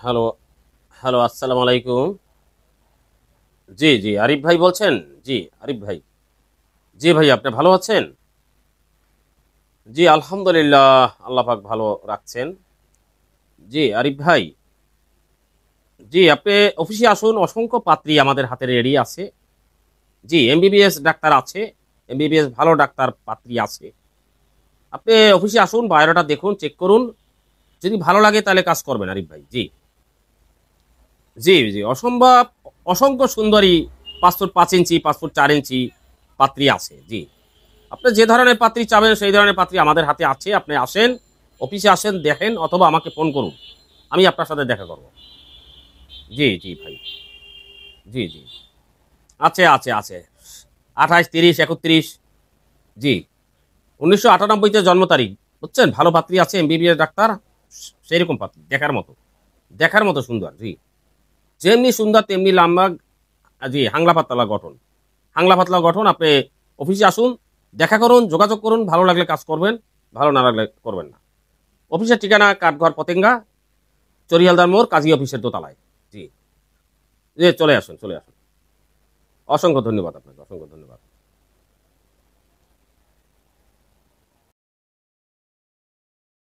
Hello, hello, আসসালামু আলাইকুম। জি, জি, আরিফ ভাই বলছেন? জি, আরিফ ভাই। জি ভাই, আপনি ভালো আছেন? জি, আলহামদুলিল্লাহ, আল্লাহ পাক ভালো রাখছেন। জি, আরিফ ভাই, জি, আপনি অফিসে আসুন, অসংখ্য পাত্রী আমাদের হাতে রেডি আছে। জি, এমবিবিএস ডাক্তার আছে, এমবিবিএস ভালো ডাক্তার পাত্রী আছে। আপনি অফিসে আসুন, বায়োডাটা দেখুন, চেক করুন। যদি ভালো লাগে তাহলে কাজ করবেন আরিফ ভাই। জি, জি, জি, অসম্ভব অসংখ্য সুন্দরী ৫ ফুট ৫ ইঞ্চি, ৫ ফুট ৪ ইঞ্চি পাত্রী আছে। জি। আপনি যে ধরনের পাত্রী চাবেন সেই ধরনের পাত্রী আমাদের হাতে আছে। আপনি আসেন, অফিসে আসেন, দেখেন অথবা আমাকে ফোন করুন। আমি আপনার সাথে দেখা করব। জি, জি ভাই। জি, জি। আছে, আছে, আছে। ২৮, ৩০, ৩১। জি। ১৯৯৮ তে জন্ম তারিখ। বুঝছেন? ভালো পাত্রী আছে, এমবিবিএস ডাক্তার। সেরকম পাত্রী। দেখার মতো। দেখার মতো সুন্দর। জি। যেমনি সুন্দর তেমনি লম্বা। জি, হাংলা পাতলা গঠন। হাংলা পাতলা গঠন। আপনি অফিসে আসুন, দেখা করুন, যোগাযোগ করুন। ভালো লাগলে কাজ করবেন, ভালো না লাগলে করবেন না। অফিসের ঠিকানা কাঠঘর পতেঙ্গা, চরিয়ালদার মোড়, কাজী অফিসের দোতলায়। জি, জি, চলে আসুন, চলে আসুন। অসংখ্য ধন্যবাদ আপনাকে, অসংখ্য ধন্যবাদ।